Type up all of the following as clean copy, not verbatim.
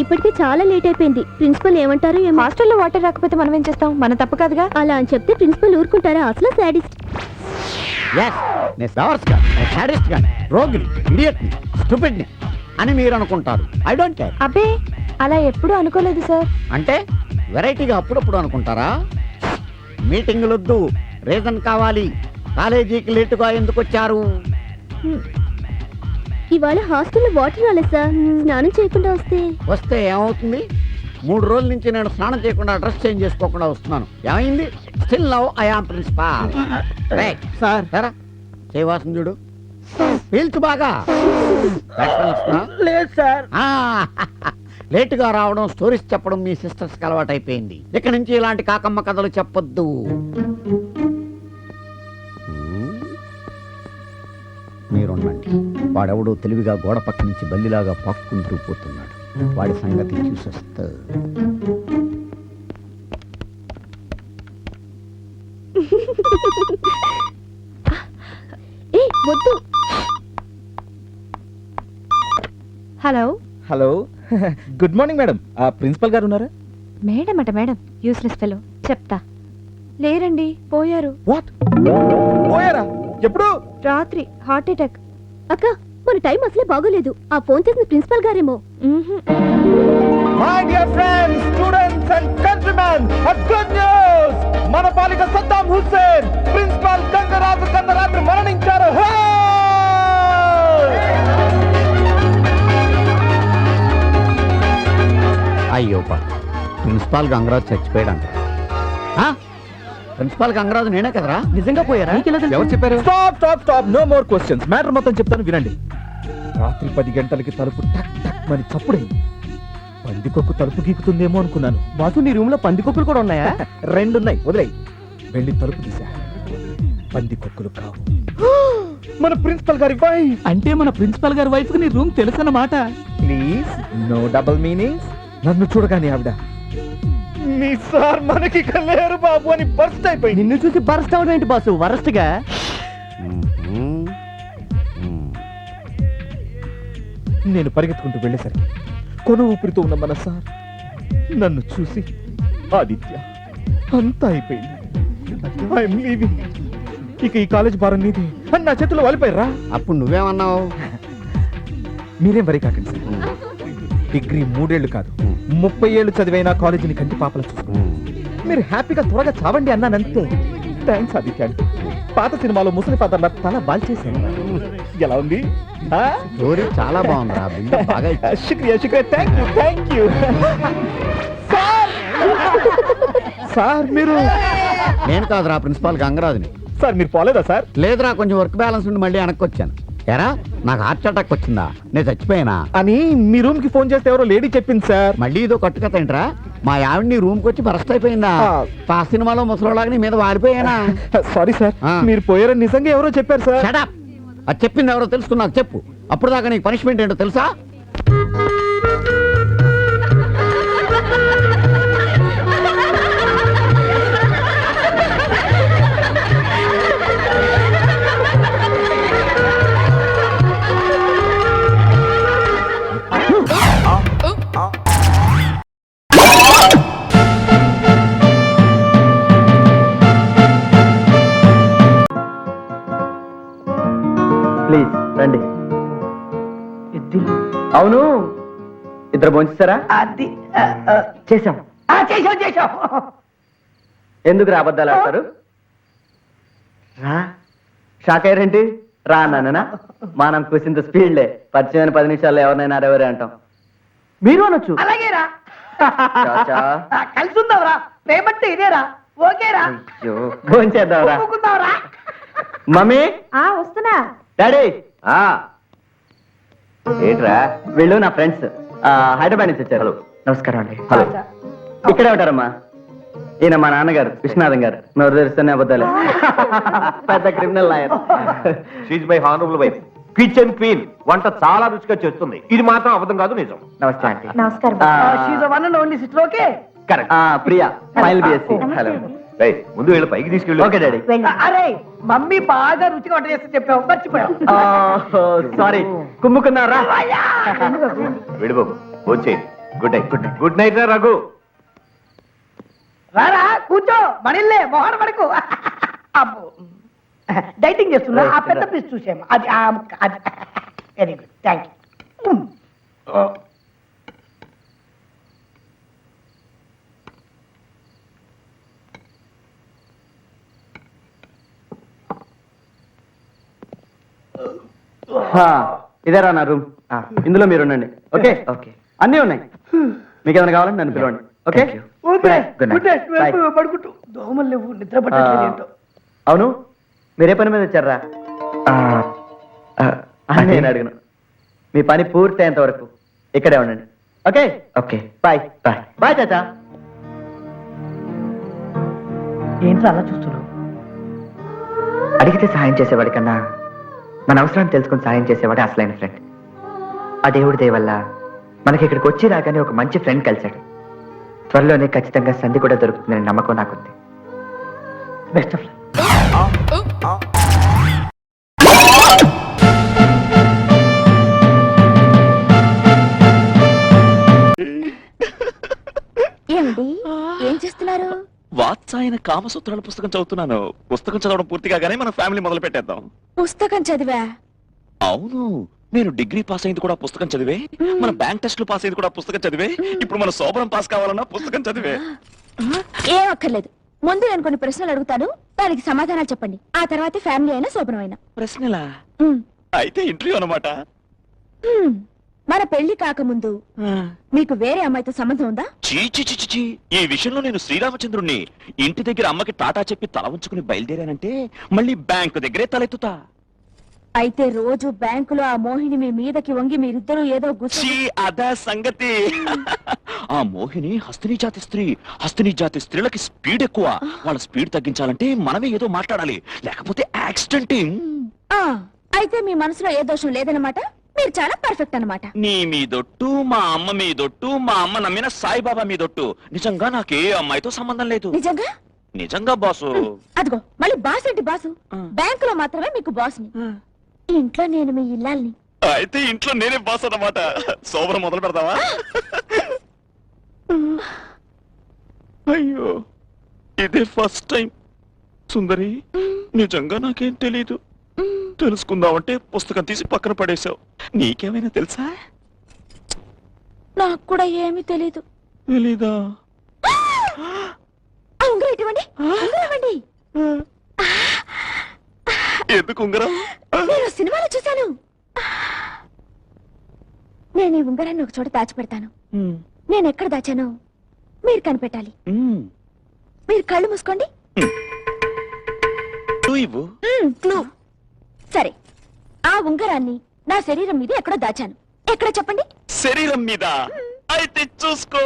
ఇప్పటికే చాలా లేట్ అయిపోయింది. ప్రిన్సిపల్ ఏమంటారు? హాస్టల్లో వాటర్ రాకపోతే మనం ఏం చేస్తాం? మన తప్పు కాదుగా. అలా అని చెప్తే ప్రిన్సిపల్ ఊరుకుంటారా? అసలు సాడిస్ట్. అని మీరు అనుకుంటారు. I don't care. అబ్బే అలా ఎప్పుడూ అనుకోలేదు సార్. అంటే వెరైటీగా అప్పుడప్పుడు అనుకుంటారా? మీటింగులు వద్దు, రీజన్ కావాలి. కాలేజీకి లేటుగా ఎందుకు వచ్చారు? ఇవాళ హాస్టల్లో వాటర్ రాలేదు సార్. స్నానం చేయకుండా వస్తే ఏమవుతుంది? 3 రోజుల నుంచి నేను స్నానం చేయకుండా డ్రెస్ చేంజ్ చేసుకోకుండా వస్తున్నాను. ఏమైంది? Still now I am principal. Sir సరా చేయవాసం చూడు. పీల్చు బాగా. లేదు సార్. లేటుగా రావడం, స్టోరీస్ చెప్పడం మీ సిస్టర్స్ కి అలవాటు అయిపోయింది. ఇక నుంచి ఇలాంటి కాకమ్మ కథలు చెప్పొద్దు. మీరుండండి. వాడెవడో తెలివిగా గోడ పక్క నుంచి బల్లిలాగా పాక్కుంటూ పోతున్నాడు. వాడి సంగతి చూసొస్తా. వద్దు. Hello hello good morning madam. Principal గారు ఉన్నారా? మేడం అట మేడం. Useless fellow. చెప్తా. లేరండి, పోయారు. వాట్? పోయారా? ఎప్పుడు? రాత్రి హార్ట్ అటాక్. అక్క మన టైం అసలే బాగోలేదు. ఆ ఫోన్ చేసిన ప్రిన్సిపల్ గారేమో. My dear friends, students and countrymen, good news. మన పాలిక సద్దాం హుస్సేన్ ప్రిన్సిపల్ గంగరాజు గంగరాత్రి మరణించారు. అయ్యో ప్రిన్సిపాల్ గంగరాజు చచ్చిపోయాడంట. ప్రిన్సిపాల్ గంగరాజు నేనే కదరా? నిజంగా పోయారా? ఎవరు చెప్పారు? Stop stop stop, no more questions. Matter మొత్తం చెప్తాను వినండి. రాత్రి 10 గంటలకి తలుపు టక్ టక్ మని చప్పుడైంది. పందికొక్కు తలుపు గీకుతుందేమో అనుకున్నాను. బాసు, నీ రూమ్ లో పందికొక్కులు కూడా ఉన్నాయా? 2 ఉన్నాయి, వదిలేయి. వెళ్ళి తలుపు తీసా. పందికొక్కులు కావు, మన ప్రిన్సిపల్ గారి వైఫ్. అంటే మన ప్రిన్సిపల్ గారి వైఫ్ కి నీ రూమ్ తెలుసన్నమాట. Please no double meanings. నన్ను చూడగానే ఆవిడ మీ సార్ మనకి లేరు బాబు అని బర్స్ట్ అయిపోయి. నిన్ను చూసి బర్స్ట్ అవడం ఏంటి బాసు? వరస్ట్ గా. నేను పరిగెత్తుకుంటూ వెళ్ళేసరికి కొన ఊపిరితో ఉన్న మన సార్ నన్ను చూసి, ఆదిత్య అంతా అయిపోయింది, ఐఎమ్ లీవింగ్, ఇక ఈ కాలేజ్ భారం నీది అని నా చేతిలో వాలిపోయారా. అప్పుడు నువ్వేమన్నావు? మీరేం వరి కాకండి సార్. డిగ్రీ 3 ఏళ్ళు కాదు 30 ఏళ్ళు చదివైనా కాలేజీని కంటి పాపలా చూసుకో. మీరు హ్యాపీగా త్వరగా చావండి అన్నానంతే. థ్యాంక్స్ ఆదిత్య. పాత సినిమాలో ముసలి ఫాదర్ల తల బాల్చేశాను. ఎలా ఉంది? స్టోరీ చాలా బాగుందిరా. బాగా శుక్రియా శుక్రియా. Thank you sir. మీరు? నేను కాదురా, ప్రిన్సిపాల్ గంగరాజుని. సార్ మీరు పోలేదా సార్? లేదురా, కొంచెం వర్క్ బ్యాలెన్స్ ఉండి మళ్ళీ వెనక్కి వచ్చాను. ఎరా నాకు హార్ట్ అటాక్ వచ్చిందా? నేను చచ్చిపోయానా అని మీ రూమ్ కి ఫోన్ చేస్తే ఎవరో లేడీ చెప్పింది సార్. మళ్ళీ ఇదో కట్టుకథ ఏంట్రా? మా ఆవిడ్ని రూమ్ కి వచ్చి బరస్ట్ అయిపోయిందా? ఆ సినిమాలో ముసలోలాగా నీ మీద వాడిపోయానా? సారీ సార్, మీరు పోయారని నిజంగా ఎవరో చెప్పారు సార్. Shut up. అది చెప్పింది ఎవరో తెలుసుకున్నాకు చెప్పు. అప్పుడు దాకా నీకు పనిష్మెంట్ ఏంటో తెలుసా? ప్లీజ్ రండి. అవును, ఇద్దరు భోంచేస్తారా? అది చేశాం. చేసాం. ఎందుకు రా అబద్ధాలు ఆడతారు? రా. షాక్ అయ్యారేంటి? రా నాన్న. మనం కూసింత స్పీడ్లే. పరిచయమైన 10 నిమిషాల్లో ఎవరినైనా అరెవరే అంటాం. మీరు అనొచ్చు. అలాగేరా, చాచా. కలిసి ఉందావురా. ప్రేమంటే ఇదేరా. ఓకేరా, భోంచేద్దాంరా. ఒప్పుకుందావురా. మమ్మీ వస్తున్నా. డాడీ. ఏంట్రా? వీళ్ళు నా ఫ్రెండ్స్, హైదరాబాద్ నుంచి వచ్చారు. నమస్కారం అండి. హలో. ఇక్కడే ఉంటారమ్మా. ఈయన మా నాన్నగారు విశ్వనాథం గారు. నోరు తెరిస్తేనే అబద్ధాలే. పెద్ద criminal lawyer. She's my honourable wife, kitchen queen. వంట చాలా రుచిగా చేస్తుంది. ఇది మాత్రం అబద్ధం కాదు, నిజం. నమస్తే ఆంటీ. నమస్కారం. She's one and only sister. Okay. Correct. Priya, final BSc. Hello. ముందు వీళ్ళ పైకి తీసుకెళ్ళి. Okay daddy. అరే మమ్మీ బాగా రుచిగా వంట చేస్తే చెప్పావు, మర్చిపోయావు. సారీ, కుమ్ముకున్నారా? విడు బాబు, వచ్చేయండి. Good night good night good night రా రఘు. రారా కూర్చో మనిల్లే మొహన పడకు అబ్బో డైటింగ్ చేస్తున్నా ఆ పెద్ద పీస్ చూసాము అది ఆ ముక్క అది వెరీ గుడ్ థ్యాంక్ యూ ఇదేరా నా రూమ్ ఇందులో మీరు ఉండండి. ఓకే ఓకే అన్నీ ఉన్నాయి. మీకు ఏమైనా కావాలంటే నన్ను పిలవండి. Okay okay good good night. Night పడుకుంటూ దోమలు లేవు నిద్ర పట్టట్లేదు ఏంటో అవును మీరే పని మీద వచ్చారా? నేను అడిగిన మీ పని పూర్తి అయ్యేంత వరకు ఇక్కడే ఉండండి. Okay okay bye bye bye చాచా. ఏంట్రా అలా చూస్తున్నావు? అడిగితే సహాయం చేసేవాడి కన్నా మన అవసరాన్ని తెలుసుకుని సహాయం చేసేవాడే అసలైన ఫ్రెండ్. ఆ దేవుడి దయ వల్ల మనకి ఇక్కడికి వచ్చి రాగానే ఒక మంచి ఫ్రెండ్ కలిశాడు. త్వరలోనే ఖచ్చితంగా సంధి కూడా దొరుకుతుందని నమ్మకం నాకుంది. Best of luck. ఏమండి ఏం చేస్తున్నారు? వాత్సాయన కామసూత్రాల పుస్తకం చదువుతున్నాను. పుస్తకం చదవడం పూర్తి కాగానే మన ఫ్యామిలీ మొదలు పెట్టేద్దాం. పుస్తకం చదివా? అవును, నేను డిగ్రీ పాస్ అయింది కూడా పుస్తకం చదివే, మన బ్యాంక్ టెస్ట్లు పాస్ అయింది కూడా పుస్తకం చదివే, ఇప్పుడు మన శోభనం పాస్ కావాలన్నా పుస్తకం చదివే. ఏం అక్కర్లేదు, ముందు నేను కొన్ని ప్రశ్నలు అడుగుతాను, దానికి సమాధానాలు చెప్పండి. ఆ తర్వాత ఫ్యామిలీ అయినా శోభనం అయినా. ప్రశ్నలా? అయితే ఇంటర్వ్యూ అన్నమాట. మన పెళ్లి కాకముందు మీకు వేరే అమ్మాయితో సంబంధం ఉందా? చీ, ఈ విషయంలో నేను శ్రీరామచంద్రుణ్ణి. ఇంటి దగ్గర అమ్మకి టాటా చెప్పి తల ఉంచుకుని బయలుదేరానంటే మళ్ళీ బ్యాంకు దగ్గరే తలెత్తుతా. అయితే రోజు బ్యాంకులో ఆ మోహిని మీ మీదకి వంగి మీరిద్దరూ ఏదో చీ, అదా సంగతి. ఆ మోహిని హస్తిని జాతి స్త్రీ. హస్తిని జాతి స్త్రీలకి స్పీడ్ ఎక్కువ. వాళ్ళ స్పీడ్ తగ్గించాలంటే మనమే ఏదో మాట్లాడాలి, లేకపోతే యాక్సిడెంట్. అయితే మీ మనసులో ఏ దోషం లేదన్నమాట, మీరు చాలా పర్ఫెక్ట్ అన్నమాట. నీ మీదొట్టు, మా అమ్మ మీదొట్టు, మా అమ్మ నమ్మిన సాయిబాబా మీదొట్టు. నిజంగా నాకే అమ్మాయితో సంబంధం లేదు. నిజంగా? నిజంగా బాసు. అదిగో మళ్ళీ బాస్ ఏంటి బాసు? బ్యాంకులో మాత్రమే మీకు బాస్ని, ఇంట్లో నేను మీ ఇల్లాల్ని. అయితే ఇంట్లో నేనే బాస్ అన్నమాట. శోభనం మొదలు పెడతావా? అయ్యో, ఇదే ఫస్ట్ టైం. సుందరి, నిజంగా నాకేం తెలీదు. తెలుసుకుందామంటే పుస్తకం తీసి పక్కన పడేశావు. నీకేమైనా తెలుసా? నాకు కూడా ఏమీ తెలీదు. తెలీదా? ఉంగరం ఇవ్వండి, ఉంగరం ఇవ్వండి. ఎందుకు ఉంగరం? నేను సినిమాలో చూశాను. నేను ఈ ఉంగరాన్ని ఒక చోట దాచిపెడతాను. నేను ఎక్కడ దాచానో మీరు కనిపెట్టాలి. మీరు కళ్ళు మూసుకోండి. క్లూ. సరే, ఆ ఉంగరాన్ని నా శరీరం మీద ఎక్కడో దాచాను. ఎక్కడ చెప్పండి? శరీరం మీద? అయితే చూసుకో.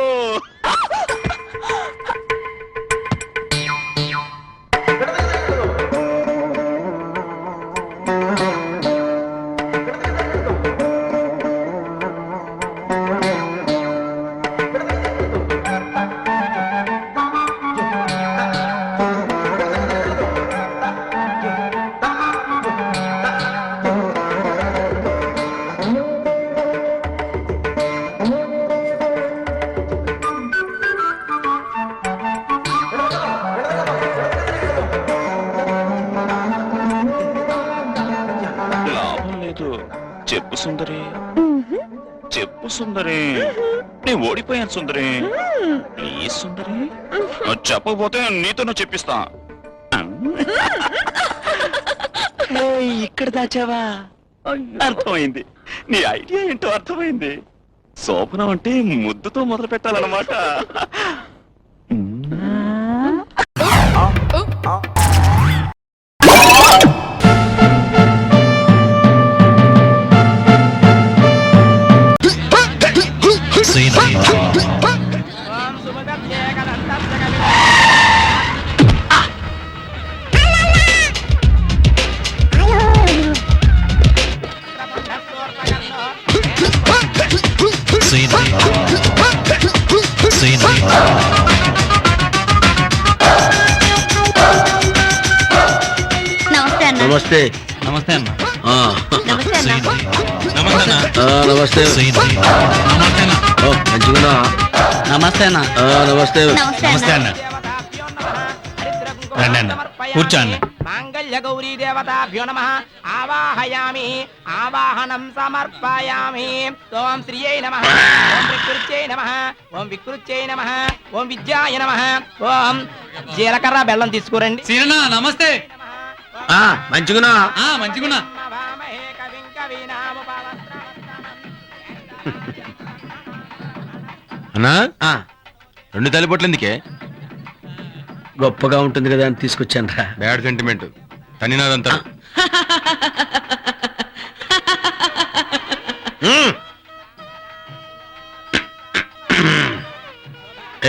చెప్పు సుందరి, చెప్పు సుందరి. నేను ఓడిపోయాను సుందరి. ప్లీజ్ సుందరి, చెప్పకపోతే నీతో చెప్పిస్తా. ఇక్కడ దాచావా? అర్థమైంది, నీ ఐడియా ఏంటో అర్థమైంది. శోభనం అంటే ముద్దుతో మొదలు పెట్టాలన్నమాట. నమస్తే. నమస్తే. నమస్తే అన్న. నమస్తే నమస్తే మంచిగా నమస్తే అన్న. నమస్తే నమస్తే అన్న. రండి అన్న కూర్చో అన్న. మాంగళ్య గౌరీ దేవతాభ్యో నమః ఆవాహయామి ఆవాహనం సమర్పయామి. ఓం శ్రీయై నమః, ఓం వికృత్యై నమః, ఓం వికృత్యై నమః, ఓం విద్యాయ నమః. ఓం జీలకర్ర బెల్లం తీసుకురండి. సీనన్నా నమస్తే. మంచిగునా మంచిగున్నా. అన్నా 2 తల్లిపొట్లు ఎందుకే? గొప్పగా ఉంటుంది కదా అని తీసుకొచ్చాను రా. బ్యాడ్ సెంటిమెంట్ తనినాదంతా.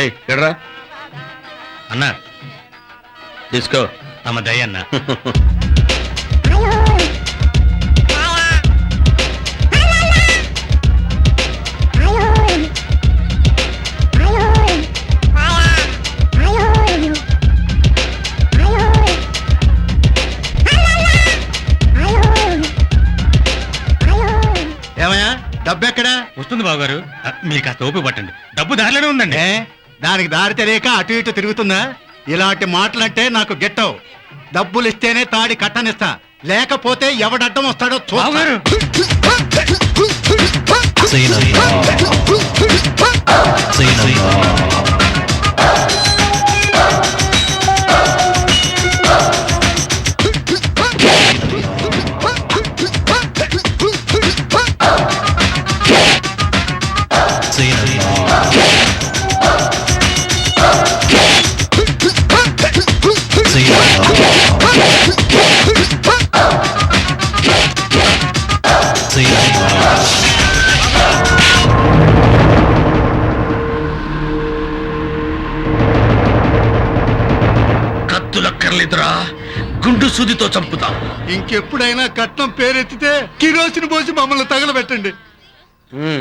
ఏయ్ ఎడరా అన్నా తీసుకో. తమ దయ అన్న. ఏమయ్యా డబ్బు ఎక్కడా? వస్తుంది బావగారు. మీరు కాస్త ఓపిక పట్టండి. డబ్బు దారిలోనే ఉందండి. దానికి దారి తెలియక అటు ఇటు తిరుగుతుందా? ఇలాంటి మాటలంటే నాకు గెట్టవు. డబ్బులు ఇస్తేనే తాడి కట్టనిస్తా, లేకపోతే ఎవడడ్డం వస్తాడో బావగారు కత్తులక్కర్లేదురా, గుండు సూదితో చంపుతా. ఇంకెప్పుడైనా కట్నం పేరెత్తితే కిరోసిన్ పోసి మమ్మల్ని తగలబెట్టండి.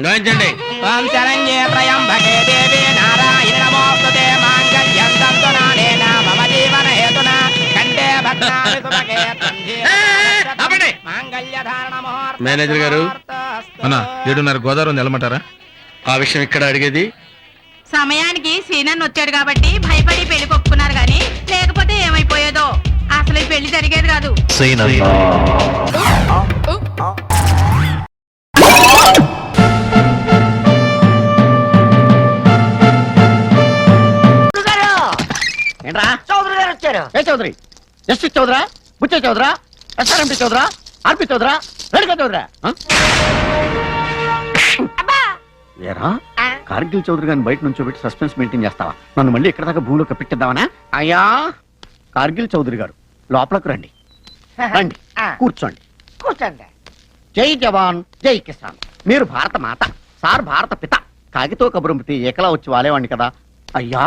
రాయించండి. ఓం శరణ్యే త్రయంబకే దేవి నారాయణి నమోస్తుతే. మాంగళ్యం తంతునానేన మమ జీవన హేతునా కంఠే భద్రామి సుభగే త్వంధే. మాంగళ్యధారణ ముహూర్త. మేనేజర్ గారు, అన్నా 7:30 గోదావరి నిలమంటారా? ఆ విషయం ఇక్కడ అడిగేది. సమయానికి సీనన్ వచ్చాడు కాబట్టి భయపడి పెళ్లి కొప్పుకున్నారు గాని లేకపోతే ఏమైపోయేదో. అసలు ఈ పెళ్లి జరిగేది కాదు. ఏంట్రా చౌదరి గారు వచ్చారు. ఏ చౌదరి? జస్టిస్ చౌదరా, బుచ్చే చౌదరా, ఎస్ఆర్ఎంపి చౌదరా, ఆర్పి చౌదరా, రెడ్గా చౌదరా? ఏరా కార్గిల్ చౌదరి గారిని బయట నుంచి పెట్టి సస్పెన్స్ మెయింటైన్ చేస్తావా? నన్ను మళ్ళీ ఇక్కడ దాకా భూమిలో కప్పెట్టిద్దామనా? అయ్యా కార్గిల్ చౌదరి గారు లోపలకు రండి. రండి కూర్చోండి. కూర్చోండి. జై జవాన్ జై కిసాన్. మీరు భారత మాత, సార్ భారత పిత. కాగితో కబురంపితే ఏకలా వచ్చి వాలేవాడిని కదా. అయ్యా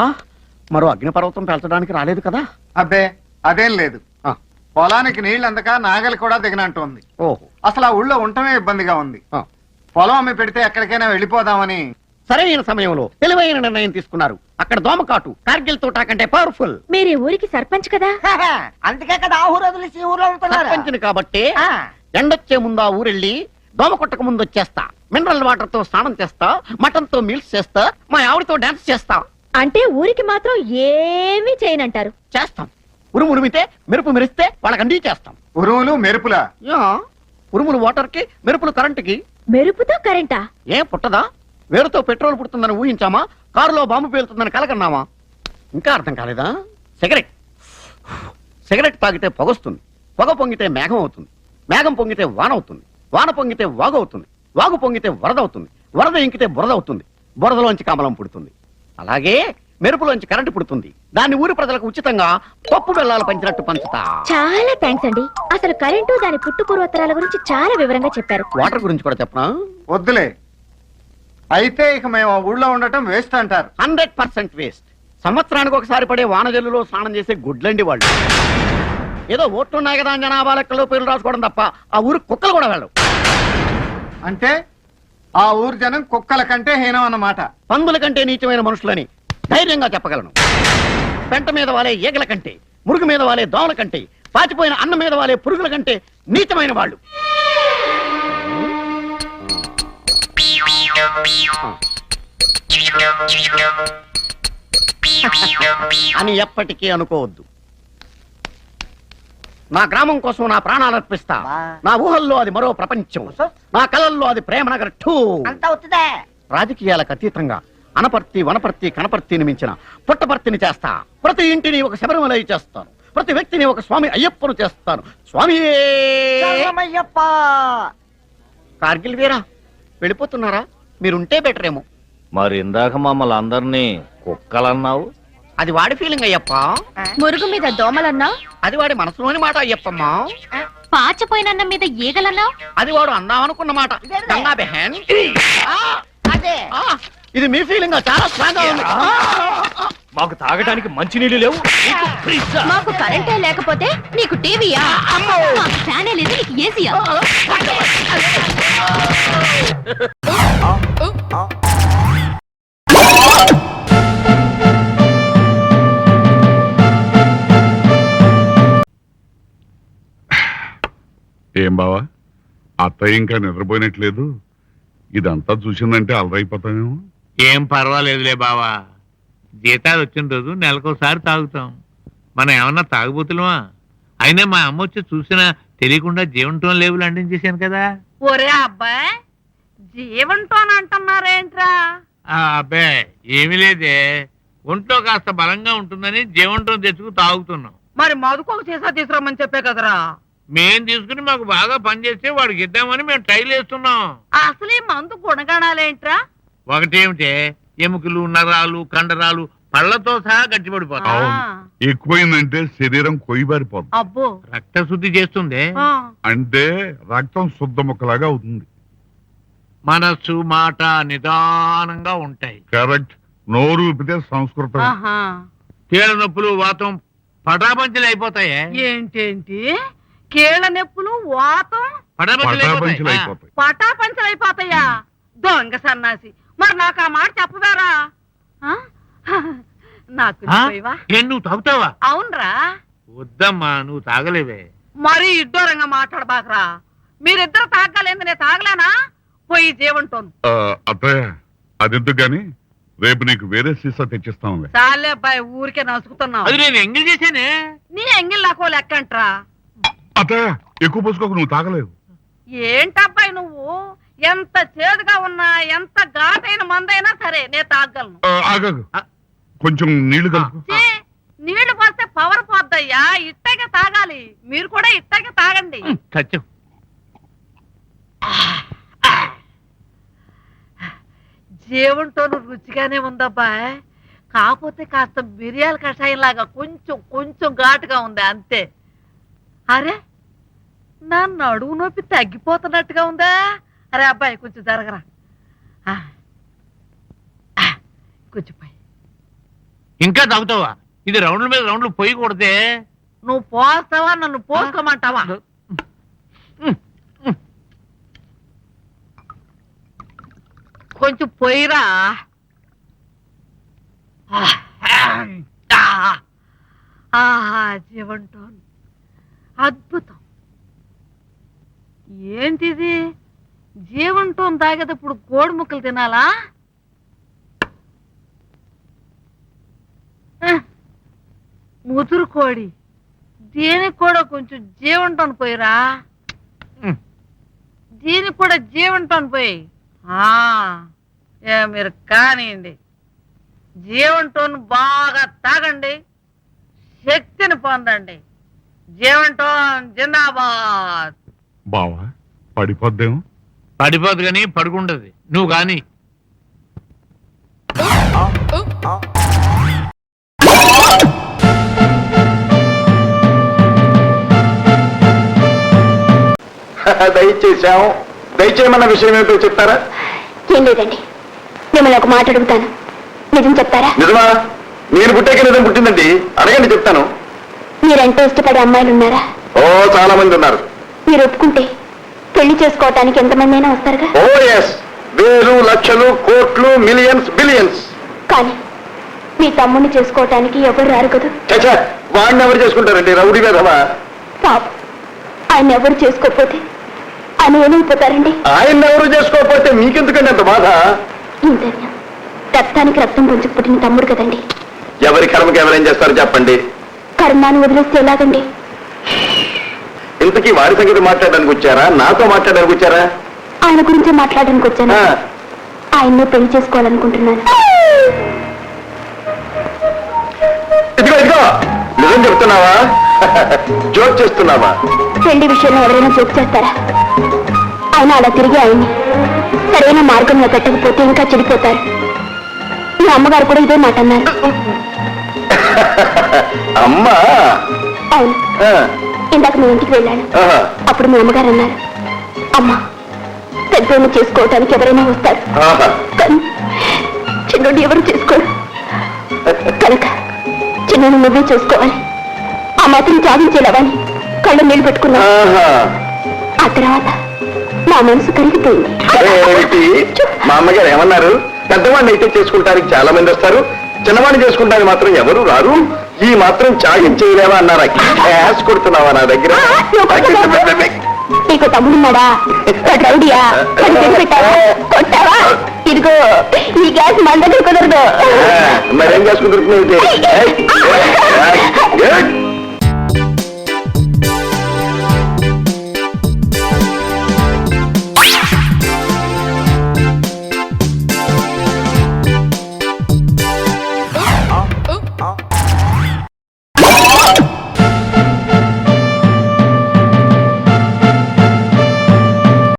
మరో అగ్నిపర్వతం పెంచడానికి రాలేదు కదా? అబ్బే అదేం లేదు. ఆ. పొలానికి నీళ్ళు అందక నాగలి కూడా దిగనంటుంది. ఓహో. అసలు ఆ ఊళ్ళో ఉండటమే ఇబ్బందిగా ఉంది. ఆ. పొలం అమ్మి పెడితే ఎక్కడికైనా వెళ్ళిపోదామని. సరైన సమయంలో తెలివైన నిర్ణయం తీసుకున్నారు. అక్కడ దోమకాటు కార్గిల్ తోటా కంటే పవర్ఫుల్. మీరు ఈ ఊరికి సర్పంచ్ కదా? అందుకే కదా ఆ ఊరు వదిలేసి ఈ ఊర్లో ఉంటున్నారు. సర్పంచిని కాబట్టి ఆ. ఎండొచ్చే ముందు ఆ ఊరెళ్ళి దోమ కొట్టక ముందు వచ్చేస్తా. మినరల్ వాటర్ తో స్నానం చేస్తా, మటన్ తో మీల్స్ చేస్తా, మా ఆవిడతో డాన్స్ చేస్తా. అంటే ఊరికి మాత్రం ఏమీ చేయనంటారు. చేస్తాం. ఉరుము ఉరిమితే మెరుపు మెరిస్తే వాళ్ళకి అండి చేస్తాం. ఉరువులు మెరుపులా? యా, ఉరుములు వాటర్ కి, మెరుపులు కరెంటుకి. మెరుపుతో కరెంటా? ఏం పుట్టదా? వేరుతో పెట్రోల్ పుడుతుందని ఊహించామా? కారులో బాంబు పేలుతుందని కలకన్నామా? ఇంకా అర్థం కాలేదా? సిగరెట్ సిగరెట్ తాగితే పొగొస్తుంది, పొగ పొంగితే మేఘం అవుతుంది, మేఘం పొంగితే వాన అవుతుంది, వాన పొంగితే వాగు అవుతుంది, వాగు పొంగితే వరద అవుతుంది, వరద ఇంకితే బురద అవుతుంది, బురదలోంచి కమలం పుడుతుంది. అలాగే మెరుపులోంచి కరెంటు పుడుతుంది. దాన్ని ఊరి ప్రజలకు ఉచితంగా పప్పు బెల్లాలు పంచినట్టు పంచుతా. చాలా థ్యాంక్స్ అండి. అసలు కరెంటు దాని పుట్టు పూర్వోత్తరాల గురించి చాలా వివరంగా చెప్పారు. వాటర్ గురించి కూడా చెప్పనా? వద్దులే. అయితే ఇక మేము ఆ ఊళ్ళో ఉండటం వేస్ట్ అంటారు. 100% వేస్ట్. సంవత్సరానికి ఒకసారి పడే వానజల్లులో స్నానం చేసే గుడ్లండి వాళ్ళు. ఏదో ఓట్లున్నాయి కదా అని జనాభా లెక్కలో పేర్లు రాసుకోవడం తప్ప ఆ ఊరు కుక్కలు కూడా వెళ్ళవు. అంటే ఆ ఊరు జనం కుక్కల కంటే హీనం అన్నమాట. పందుల కంటే నీచమైన మనుషులని ధైర్యంగా చెప్పగలను. పెంట మీద వాలే ఈగల కంటే, మురుగు మీద వాలే దోమల కంటే, పాచిపోయిన అన్నం మీద వాలే పురుగుల కంటే నీచమైన వాళ్ళు. అని ఎప్పటికీ అనుకోవద్దు. నా గ్రామం కోసం నా ప్రాణాలు అర్పిస్తా. నా ఊహల్లో అది మరో ప్రపంచం, నా కలల్లో అది ప్రేమనగర్ 2. రాజకీయాలకు అతీతంగా అనపర్తి, వనపర్తి, కనపర్తిని మించిన పుట్టపర్తిని చేస్తా. ప్రతి ఇంటిని ఒక శబరిమలై చేస్తాను. ప్రతి వ్యక్తిని ఒక స్వామి అయ్యప్పను చేస్తాను. స్వామి కార్గిల్ వీరా వెళ్ళిపోతున్నారా? మీరుంటే బెటర్ ఏమో. మరి ఇందాక మమ్మల్ని అందరినీ కుక్కలన్నావు. అది వాడి ఫీలింగ్ అయ్యప్ప. మురుగు మీద దోమలన్నా, అది వాడి మనసులోని మాట అయ్యప్పమ్మా. పాచిపోయినన్న మీద ఈగలన్నా, అది వాడు అందామనుకున్న మాట. గంగా బెహన్. ఇది మీ ఫీలింగ్ చాలా స్ట్రాంగ్ గా ఉంది. మాకు తాగడానికి మంచినీళ్ళు లేవు. మాకు కరెంటే లేకపోతే నీకు టీవీయా? మాకు ఫ్యానే లేదు, నీకు ఏసీయా? ఏం బావా, అత్తయ్య ఇంకా నిద్రపోయినట్లేదు. ఇదంతా చూసిందంటే అలరైపోతామేమో. ఏం పర్వాలేదులే బావా, జీతాలు వచ్చిన రోజు నెలకోసారి తాగుతాం. మనం ఏమన్నా తాగుబోతులమా? అయినా మా అమ్మ వచ్చి చూసినా తెలియకుండా జీవంతో లేవులు అంటించేశాను కదా. ఒరే అబ్బాయి, జీవంటోన్ అంటున్నారేంట్రా? అబ్బే ఏమీ లేదే, ఒంట్లో కాస్త బలంగా ఉంటుందని జీవంతో తెచ్చుకు తాగుతున్నాం. మరి మధుకోక సీసా తీసుకురమ్మని చెప్పే కదరా. మేం తీసుకుని మాకు బాగా పనిచేస్తే వాడికి ఇద్దామని మేము ట్రైల్ వేస్తున్నాం. అసలు ఈ మందు గుణగణాలేంట్రా? ఒకటేమిటే, ఎముకలు, నరాలు, కండరాలు పళ్ళతో సహా గట్టిపడిపోతాం. ఎక్కువైందంటే శరీరం కొయ్యబారిపోతుంది. అబ్బో, రక్త శుద్ధి చేస్తుంది. అంటే రక్తం శుద్ధ ముక్కలాగా అవుతుంది. మనస్సు, మాట నిదానంగా ఉంటాయి. కరెక్ట్. నోరు విప్పితే సంస్కృతం. కీళ్ళ నొప్పులు, వాతం పటాపంచలు అయిపోతాయి. ఏంటేంటి? కీళ్ళ నొప్పులు, వాతం పటాపంచలు అయిపోతాయి. పటాపంచలు అయిపోతాయా? దొంగ సన్నాసి, మరి నాకు ఆ మాట చెప్పదారా? నాకు నువ్వు తాగుతావా? అవునరా. వద్దమ్మా, నువ్వు తాగలేవే. మరి ఇడ్డోరంగా మాట్లాడబాకరా. మీరిద్దరు తాగలేంది, నేను తాగలేనా? పోయి జీవంటోను. అత్తయ్య అదెందుకు గాని, రేపు నీకు వేరే సీసా తెచ్చిస్తాంలే. చాలే అబ్బాయి, ఊరికే నసుకుతున్నావు. అది నేను ఎంగిల్ చేశానే. నీ ఎంగిల్ నాకో లెక్కంట్రా. అత్తయ్య ఎక్కువ పోసుకోకు, నువ్వు తాగలేవు. ఏంటబ్బాయి నువ్వు? ఎంత చేదుగా ఉన్నా, ఎంత ఘాటైన మందైనా సరే నేను తాగలను. ఆగకు, కొంచెం నీళ్లు కలుపు. నీళ్లు పోస్తే పవర్ పోద్దయ్యా. ఇట్టగా తాగాలి. మీరు కూడా ఇట్టగా తాగండి. సత్యం. జీవంటోను రుచిగానే ఉందబ్బాయ్, కాకపోతే కాస్త మిరియాల కషాయం లాగా కొంచెం కొంచెం ఘాటుగా ఉంది అంతే. అరే, నా నడువు నొప్పి తగ్గిపోతున్నట్టుగా ఉందా? అరే అబ్బాయి, కొంచెం జరగరా. కొంచెం పై. ఇంకా తాగుతావా? ఇది రౌండ్ల మీద రౌండ్లు పోయి కొడితే. నువ్వు పోస్తావా, నన్ను పోసుకోమంటావా? కొంచెం పోయిరా. జీవంటోన్ అద్భుతం. ఏంటిది? జీవంటోన్ తాగేటప్పుడు కోడి ముక్కలు తినాలా? ముదురు కోడి, దీనికి కూడా కొంచెం జీవంటోన్ పోయిరా. దీనికి కూడా జీవంటోన్ పోయి. మీరు కానివ్వండి. జీవంటోన్ బాగా తాగండి, శక్తిని పొందండి. జీవంటోన్ జిందాబాద్. బావా, పడిపోద్దేమో. పడిపోద్దు కానీ పడుకుంటది. నువ్వు కాని దయచేసాం. దయచేయమన్న విషయం ఏమిటో చెప్తారా? ఏం లేదండి, మిమ్మల్ని ఒక మాట అడుగుతాను, నిజం చెప్తారా? నిజమా? నేను పుట్టాక నిజం పుట్టిందండి. అడగండి, చెప్తాను. మీరెంతో ఇష్టపడే అమ్మాయిలు ఉన్నారా? ఓ, చాలా మంది ఉన్నారు. మీరు ఒప్పుకుంటే పెళ్లి చేసుకోవటానికి ఎంతమంది అయినా వస్తారుగా? ఓ ఎస్, వేలు, లక్షలు, కోట్లు, మిలియన్స్, బిలియన్స్. కానీ మీ తమ్ముడిని చేసుకోవటానికి ఎవరు రారు కదా? చచ్చా, వాడిని ఎవరు చేసుకుంటారండి? రౌడీ వేధవా. పాప, ఆయన ఎవరు చేసుకోకపోతే ఆయన ఏమైపోతారండి? ఆయన ఎవరు చేసుకోకపోతే మీకెందుకండి అంత బాధ? ఇంతర్యం రక్తానికి రక్తం పంచుకు పుట్టిన తమ్ముడు కదండి. ఎవరి కర్మకి ఎవరేం చేస్తారో చెప్పండి. కర్మాను వదిలేస్తే ఎలాగండి? ఇంతకీ వారి సంగతి మాట్లాడడానికి వచ్చారా, నాతో మాట్లాడడానికి వచ్చారా? ఆయన గురించే మాట్లాడడానికి వచ్చాను. ఆయన్నే పెళ్లి చేసుకోవాలనుకుంటున్నాను. ఇదిగో ఇదిగో, నిజం చెప్తున్నావా? జోక్ చేస్తున్నావా? పెళ్లి విషయంలో ఎవరైనా జోక్ చేస్తారా? ఆయన అలా తిరిగి ఆయన్ని సరైన మార్గంలో పెట్టకపోతే ఇంకా చెడిపోతారు. మీ అమ్మగారు కూడా ఇదే మాట అన్నారు. అమ్మా? అవును. ఇందాక మీ ఇంటికి వెళ్ళాను. అప్పుడు మీ అమ్మగారు అన్నారు, అమ్మా పెద్దోళ్ళు చేసుకోవటానికి ఎవరైనా వస్తారు, కానీ చిన్నోడు ఎవరు చేసుకోరు కనుక చిన్న నువ్వే చూసుకోవాలి. ఆ మాత్రం సాధించేలావని కళ్ళు నీళ్ళు పెట్టుకున్నా. ఆ తర్వాత నా మనసు కరిగిపోయింది. మా అమ్మగారు ఏమన్నారు? పెద్దవాడిని అయితే చేసుకుంటానికి చాలా మంది వస్తారు, చిన్నవాడిని చేసుకుంటానికి మాత్రం ఎవరు రారు, ఈ మాత్రం త్యాగం చేయలేవా అన్నారా? గ్యాస్ కొడుతున్నావా నా దగ్గర? నీకు తమ్ముడున్నాడా? రౌడియా? పెట్టావా? కొట్టావా? ఇదిగో ఈ గ్యాస్ మన దగ్గర కుదరదు. మరేం గ్యాస్ కుదురుతుంది?